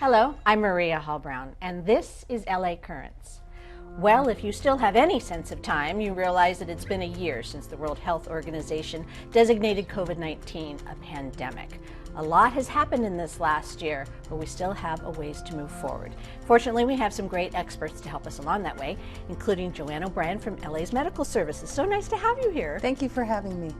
Hello, I'm Maria Hall-Brown, and this is LA Currents. Well, if you still have any sense of time, you realize that it's been a year since the World Health Organization designated COVID-19 a pandemic. A lot has happened in this last year, but we still have a ways to move forward. Fortunately, we have some great experts to help us along that way, including Joanne O'Brien from LA's Medical Services. So nice to have you here. Thank you for having me.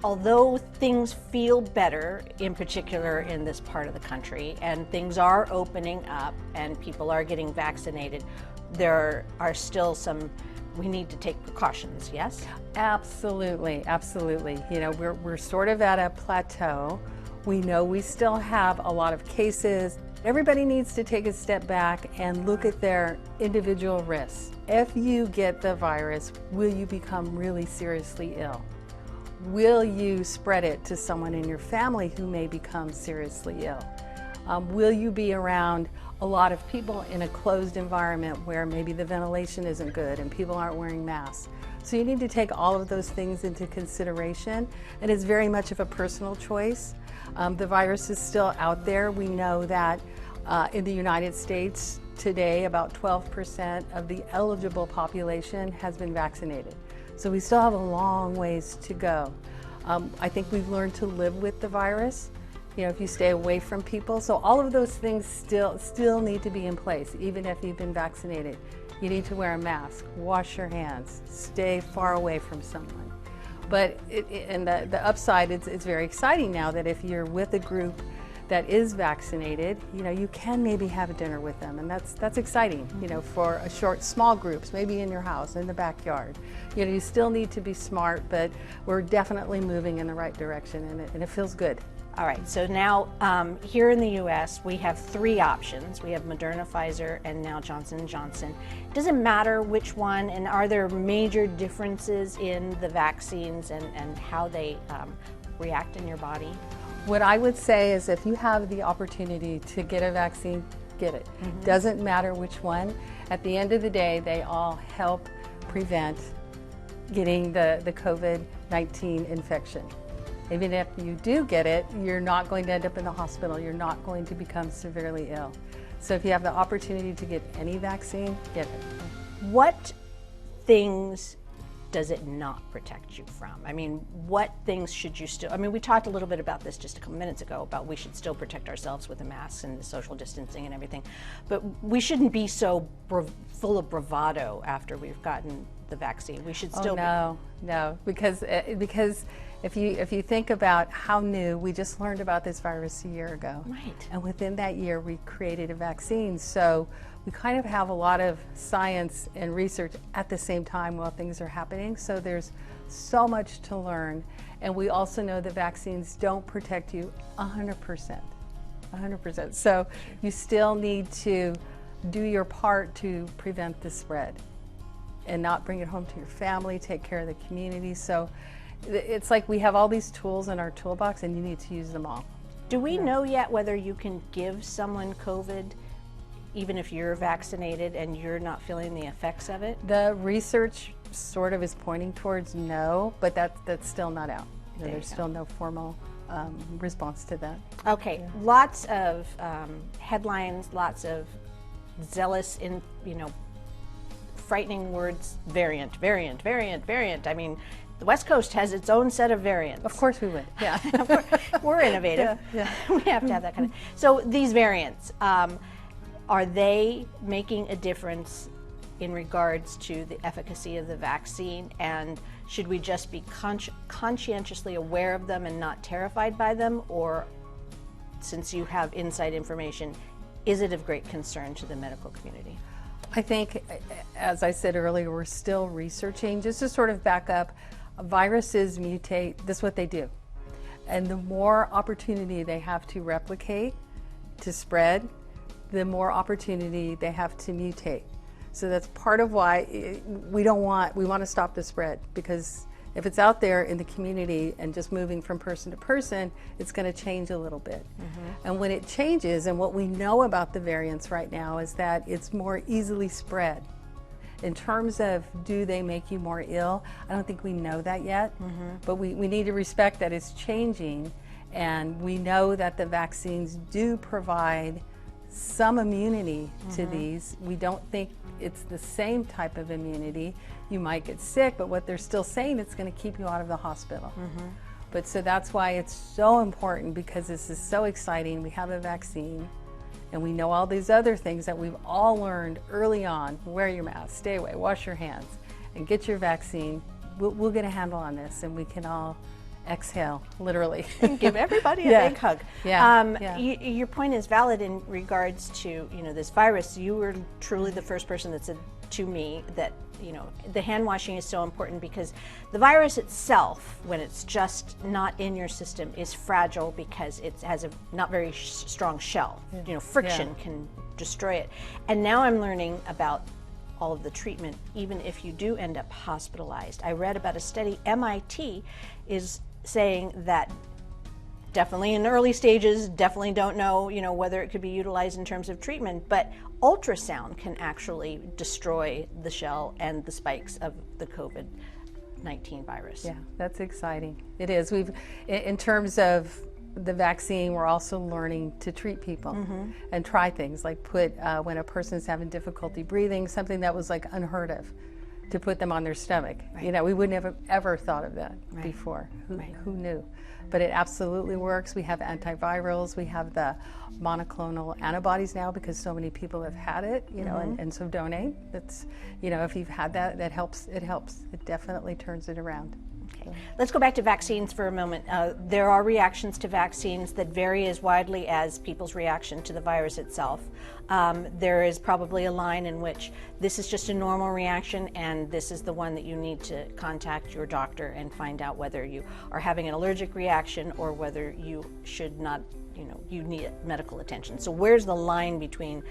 Although things feel better, in particular in this part of the country, and things are opening up and people are getting vaccinated, there are still we need to take precautions, yes? Absolutely, absolutely. You know, we're sort of at a plateau. We know we still have a lot of cases. Everybody needs to take a step back and look at their individual risks. If you get the virus, will you become really seriously ill? Will you spread it to someone in your family who may become seriously ill? Will you be around a lot of people in a closed environment where maybe the ventilation isn't good and people aren't wearing masks? So you need to take all of those things into consideration, and it's very much of a personal choice. The virus is still out there. We know that in the United States today, about 12% of the eligible population has been vaccinated. So we still have a long ways to go. I think we've learned to live with the virus, you know, if you stay away from people. So all of those things still need to be in place, even if you've been vaccinated. You need to wear a mask, wash your hands, stay far away from someone. But the upside, it's very exciting now that if you're with a group that is vaccinated, you know, you can maybe have a dinner with them, and that's exciting, you know, for small groups, maybe in your house, in the backyard. You know, you still need to be smart, but we're definitely moving in the right direction, and it feels good. All right, so now here in the U.S., we have three options. We have Moderna, Pfizer, and now Johnson & Johnson. Does it matter which one, and are there major differences in the vaccines and how they react in your body? What I would say is if you have the opportunity to get a vaccine, get it. Mm-hmm. Doesn't matter which one. At the end of the day, they all help prevent getting the COVID-19 infection. Even if you do get it, you're not going to end up in the hospital. You're not going to become severely ill. So if you have the opportunity to get any vaccine, get it. What things does it not protect you from? I mean, what things should you still, I mean, we talked a little bit about this just a couple minutes ago, about we should still protect ourselves with the masks and the social distancing and everything, but we shouldn't be so full of bravado after we've gotten the vaccine. We should still No, because if you think about how new, we just learned about this virus a year ago. Right. And within that year, we created a vaccine. So we kind of have a lot of science and research at the same time while things are happening. So there's so much to learn. And we also know that vaccines don't protect you 100%. 100%. So you still need to do your part to prevent the spread and not bring it home to your family, take care of the community. So it's like we have all these tools in our toolbox and you need to use them all. Do we know yet whether you can give someone COVID even if you're vaccinated and you're not feeling the effects of it? The research sort of is pointing towards no, but that's still not out. There's still no formal response to that. Okay, yeah. Lots of headlines, lots of zealous, frightening words, variant. I mean, the West Coast has its own set of variants. Of course we would, yeah. Of course, we're innovative. Yeah. We have to have that kind of. So these variants, are they making a difference in regards to the efficacy of the vaccine? And should we just be conscientiously aware of them and not terrified by them? Or, since you have inside information, is it of great concern to the medical community? I think, as I said earlier, we're still researching. Just to sort of back up, viruses mutate. This is what they do. And the more opportunity they have to replicate, to spread, the more opportunity they have to mutate. So that's part of why we want to stop the spread, because if it's out there in the community and just moving from person to person, it's going to change a little bit. Mm-hmm. And when it changes, and what we know about the variants right now is that it's more easily spread. In terms of do they make you more ill, I don't think we know that yet, but we need to respect that it's changing, and we know that the vaccines do provide some immunity to these. We don't think it's the same type of immunity. You might get sick, but what they're still saying, it's going to keep you out of the hospital. But so that's why it's so important, because this is so exciting. We have a vaccine, and we know all these other things that we've all learned early on. Wear your mask, stay away, wash your hands, and get your vaccine. We'll get a handle on this, and we can all exhale, literally. And give everybody a big hug. Yeah. Your point is valid in regards to, you know, this virus. You were truly the first person that said to me that, you know, the hand washing is so important, because the virus itself, when it's just not in your system, is fragile because it has a not very strong shell. You know, friction can destroy it. And now I'm learning about all of the treatment, even if you do end up hospitalized. I read about a study, MIT is saying that definitely in early stages, definitely don't know, you know, whether it could be utilized in terms of treatment, but ultrasound can actually destroy the shell and the spikes of the COVID-19 virus. Yeah, that's exciting. It is. In terms of the vaccine, we're also learning to treat people and try things like put, when a person's having difficulty breathing, something that was like unheard of, to put them on their stomach. You know, we wouldn't have ever thought of that before. Who knew? But it absolutely works. We have antivirals. We have the monoclonal antibodies now, because so many people have had it, you know, and so donate. That's, you know, if you've had that, that helps. It helps. It definitely turns it around. Okay. Let's go back to vaccines for a moment. There are reactions to vaccines that vary as widely as people's reaction to the virus itself. There is probably a line in which this is just a normal reaction, and this is the one that you need to contact your doctor and find out whether you are having an allergic reaction or whether you should not, you know, you need medical attention. So where's the line between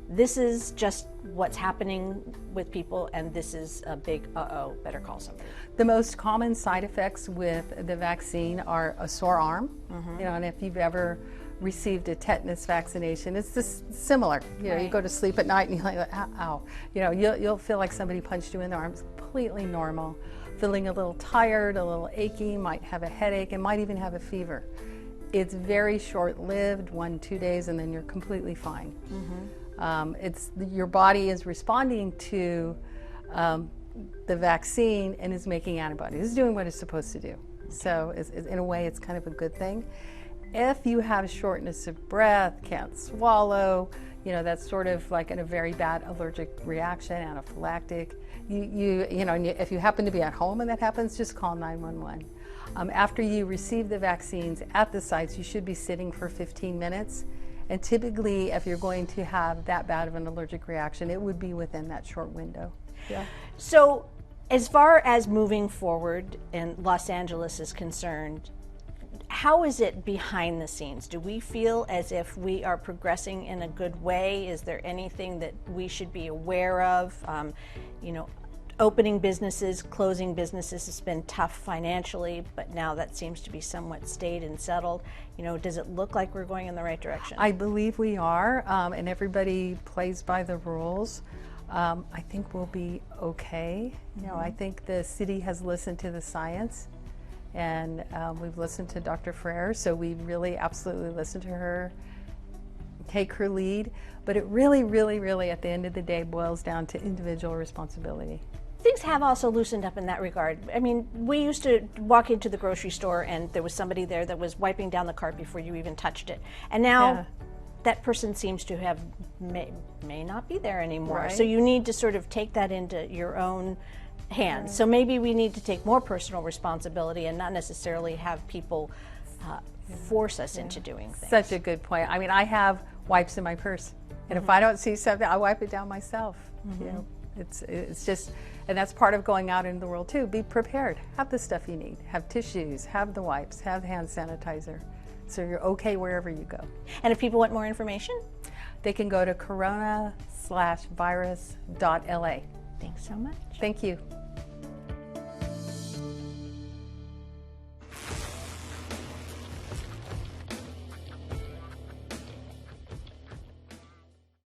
this is just what's happening with people and this is a big uh-oh, better call somebody? The most common side effects with the vaccine are a sore arm, you know, and if you've ever received a tetanus vaccination, it's just similar. You know, you go to sleep at night and you're like, ow. You know, you'll feel like somebody punched you in the arm. It's completely normal. Feeling a little tired, a little achy, might have a headache, and might even have a fever. It's very short-lived, 1-2 days, and then you're completely fine. It's your body is responding to the vaccine and is making antibodies. It's doing what it's supposed to do. So in a way, it's kind of a good thing. If you have shortness of breath, can't swallow, you know, that's sort of like a very bad allergic reaction, anaphylactic. You know, if you happen to be at home and that happens, just call 911. After you receive the vaccines at the sites, you should be sitting for 15 minutes. And typically, if you're going to have that bad of an allergic reaction, it would be within that short window. Yeah. So as far as moving forward and Los Angeles is concerned, how is it behind the scenes? Do we feel as if we are progressing in a good way? Is there anything that we should be aware of? You know, opening businesses, closing businesses has been tough financially, but now that seems to be somewhat stayed and settled. You know, does it look like we're going in the right direction? I believe we are, and everybody plays by the rules. I think we'll be okay. You know, I think the city has listened to the science, and we've listened to Dr. Frere, so we really absolutely listen to her, take her lead. But it really, really, really, at the end of the day, boils down to individual responsibility. Things have also loosened up in that regard. I mean, we used to walk into the grocery store and there was somebody there that was wiping down the cart before you even touched it. And now that person seems to have may not be there anymore. Right. So you need to sort of take that into your own hands. So maybe we need to take more personal responsibility and not necessarily have people force us into doing things. Such a good point. I mean, I have wipes in my purse, and if I don't see something, I wipe it down myself. You know, it's just, and that's part of going out into the world too. Be prepared. Have the stuff you need. Have tissues. Have the wipes. Have hand sanitizer, so you're okay wherever you go. And if people want more information, they can go to corona/virus.la. Thanks so much. Thank you.